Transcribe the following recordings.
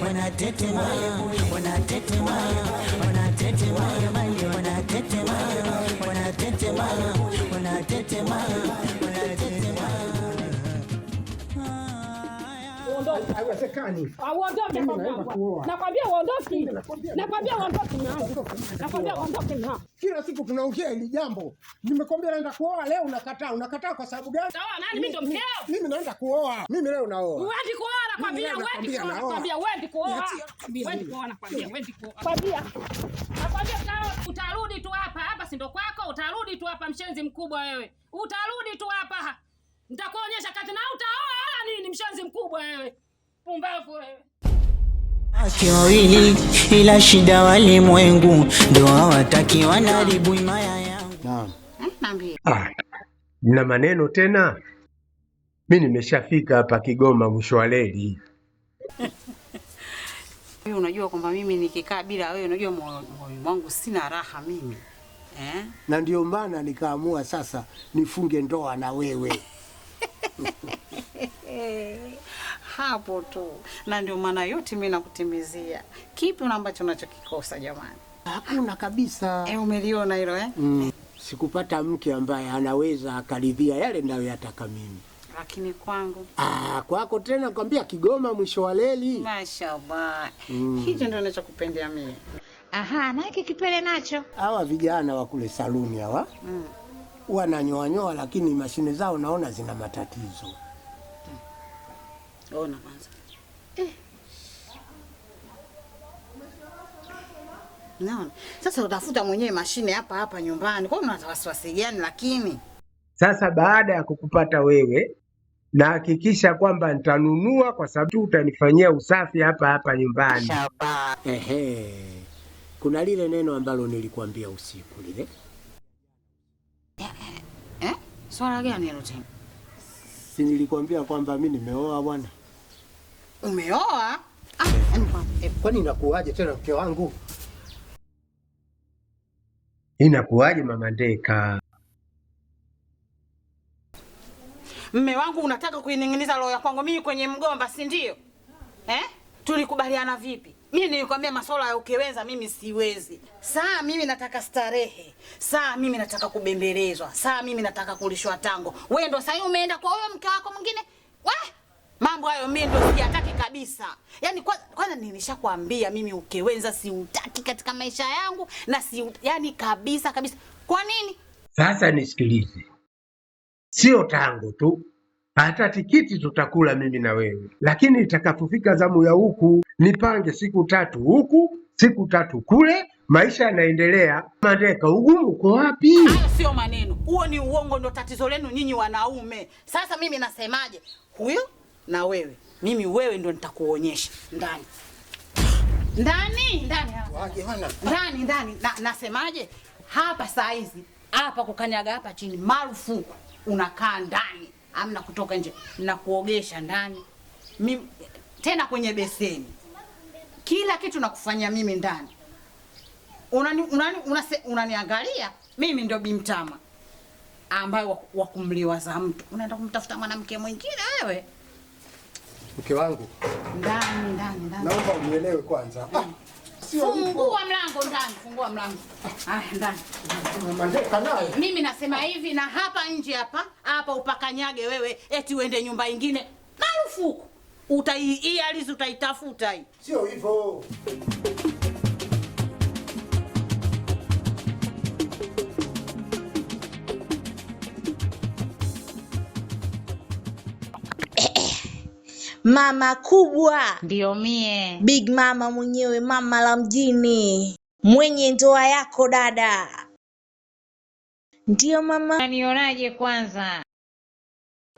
wanatetema, wanatetema, wanatetema, wanatetema, wanatetema, wanatetema, wanatetema. Haiwezekani. Uondoke baba. Nakwambia uondoke. Nakwambia uondoke na. Nakwambia uondoke na. Kila siku tunaongea hili jambo. Nimekwambia naenda kuoa leo unakataa. Unakataa kwa sababu gani? Sawa, nani mimi ndo mkeo? Mimi naenda kuoa. Mimi leo naoa. Uendi kuoa nakwambia, uendi kuoa nakwambia, uendi kuoa. Uendi kuoa nakwambia, uendi kuoa. Nakwambia. Nakwambia utarudi tu hapa. Hapa si ndo kwako, utarudi tu hapa mshenzi mkubwa wewe. Utarudi tu hapa. Nitakuonyesha kati na utaoa wala nini mshenzi mkubwa wewe. Pumbavu wewe. Akiwili ila shida walimwengu ndo hawataki wanaribu imaya yangu. Naam. Niambie. Nina maneno tena. Mimi nimeshafika hapa Kigoma mwisho wa reli. Wewe unajua kwamba mimi nikikaa bila wewe unajua moyo wangu sina raha mimi. Na ndio maana nikaamua sasa nifunge ndoa na wewe. Hapo tu. Na ndio maana yote mimi nakutimizia. Kipi ambacho unachokikosa jamani? Hakuna kabisa. Umeliona hilo Sikupata mke ambaye anaweza akaridhia yale ninayoyataka mimi. Lakini kwangu kwako tena nakwambia Kigoma mwisho wa reli. Mashaallah. Hicho ndio ninachokupendea mimi. Na hiki kipele nacho. Hawa vijana wa kule saluni hawa. Wananyoa lakini mashine zao naona zina matatizo. Ona kwanza. Naona. Sasa utafuta mwenyewe mashine hapa nyumbani. Kwa nini una wasiwasi gani lakini? Sasa baada ya kukupata wewe na hakikisha kwamba nitanunua kwa sababu utanifanyia usafi hapa nyumbani. Kuna lile neno ambalo nilikwambia usiku lile. Swala gani hilo tena? Si nilikwambia kwamba mimi nimeoa bwana. Umeoa? Kwani inakuaje tena mke wangu? Inakuaje mama Ndeka? Mme wangu unataka kuining'iniza roho ya kwangu mimi kwenye mgomba, si ndio? Tulikubaliana vipi? Mimi nilikwambia masuala ya ukeweza mimi siwezi. Saa mimi nataka starehe. Saa mimi nataka kubembelezwa. Saa mimi nataka kulishwa tango. Wewe ndo sasa umeenda kwa huyo mke wako mwingine? Mambo hayo mimi ndo siyataki kabisa. Yaani kwanza nilishakwambia mimi ukeweza siutaki katika maisha yangu na yani kabisa. Kwa nini? Sasa nisikilize. Sio tango tu. Hata tikiti tutakula mimi na wewe. Lakini itakapofika zamu ya huku, nipange siku 3 huku, siku 3 kule, maisha yanaendelea. Mandeka, ugumu uko wapi? Hayo sio maneno. Huo ni uongo, ndo tatizo lenu nyinyi wanaume. Sasa mimi nasemaje? Huyo na wewe. Mimi wewe ndo nitakuonyesha ndani. Ndani. Nasemaje? Hapa saa hizi, hapa kukanyaga hapa chini marufuku. Unakaa ndani. Amna kutoka nje. Na kuogesha ndani. Mimi tena kwenye beseni. Kila kitu nakufanyia mimi ndani. Unaniangalia? Mimi ndo Bimtama ambaye wa kumliwaza mtu. Unaenda kumtafuta mwanamke mwingine wewe? Mke wangu. Ndani. Naomba unielewe kwanza. Fungua mlango ndani, fungua mlango. Ndani. Mandeka naye. Mimi nasema hivi na hapa nje hapa upakanyage wewe eti uende nyumba nyingine. Marufuku. Alizi utaitafuta hii. Sio hivyo. Mama kubwa. Ndio mie. Big mama mwenyewe, mama la mjini. Mwenye ndoa yako dada. Ndio mama. Unanionaje kwanza?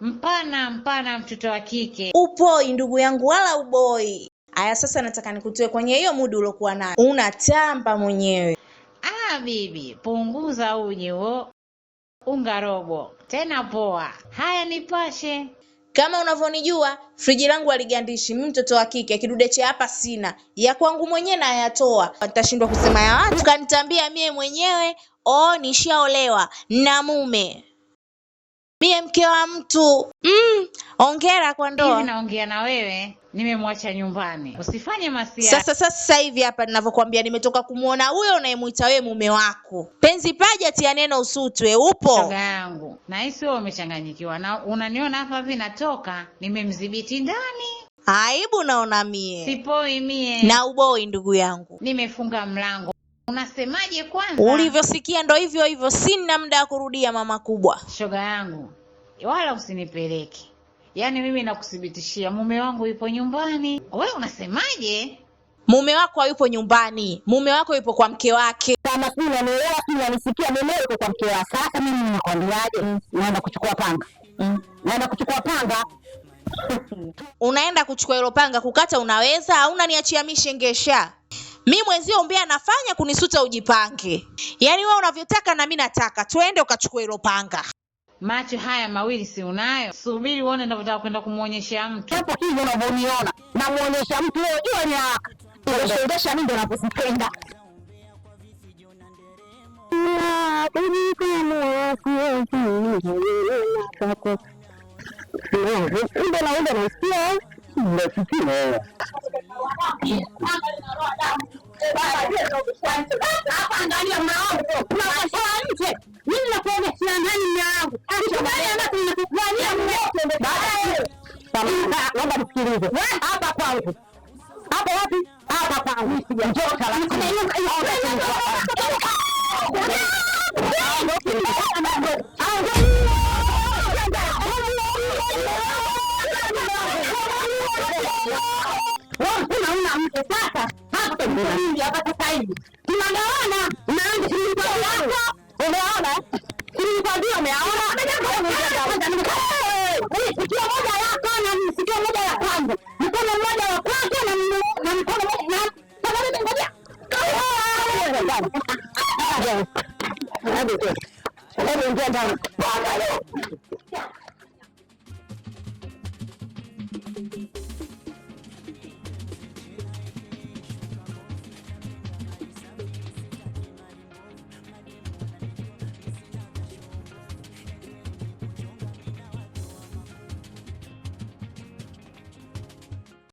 Mpana mtoto wa kike. Upoi ndugu yangu wala uboi. Aya sasa nataka nikutoe kwenye hiyo mudu ulokuwa nayo. Unatamba mwenyewe. Bibi, punguza uji huo. Unga robo. Tena poa. Haya nipashe. Kama unavyonijua, friji langu aligandishi. Mimi mtoto wa kike, kidude cha hapa sina. Ya kwangu mwenyewe na yatoa. Nitashindwa kusema ya watu. Kanitambia mie mwenyewe, nishaolewa na mume. Mie mke wa mtu. Ongera kwa ndoa. Hivi naongea na wewe, nimemwacha nyumbani. Usifanye masiara. Sasa hivi hapa ninavyokuambia nimetoka kumuona huyo unayemuita wewe mume wako. Penzi paja tia neno usutwe, upo? Shoga yangu, nahisi wewe umechanganyikiwa. Na unaniona hapa hivi natoka, nimemdhibiti ndani. Aibu naona mie. Sipoi mie. Na uboi ndugu yangu. Nimefunga mlango. Unasemaje kwanza? Ulivyosikia ndo hivyo hivyo, sina muda wa kurudia mama kubwa. Shoga yangu, wala usinipeleke. Yaani mimi nakuthibitishia mume wangu yupo nyumbani. Wewe unasemaje? Mume wako hayupo nyumbani. Mume wako yupo kwa mke wake. Kama si unanielewa, si unanisikia, mume yuko kwa mke wake. Sasa mimi ninakwambiaje? Naenda kuchukua panga. Naenda kuchukua panga. Unaenda kuchukua hilo panga kukata unaweza au unaniachia mishengesha? Mimi mwenzio umbea nafanya kunisuta ujipange. Yaani wewe unavyotaka na mimi nataka. Twende ukachukua hilo panga. Macho haya mawili si unayo? Subiri uone ninavyotaka kwenda kumuonyesha mtu. Hapo hivi unavyoniona, namuonyesha mtu wewe jua ni haraka. Unashauri mimi ndo napopenda. Naomba nisikilize. Hapa kwangu. Hapa wapi? Hapa kwangu. Njoo una mke sasa. Hapa hivi hapa sasa hivi. Tunagawana. Naanza kulipa yako. Umeona? Nilikwambia umeona? Sikio moja yako na sikio moja ya kwangu. Mkono mmoja wa kwako na mkono mmoja na kama mimi ngoja. Hebu ingia ndani.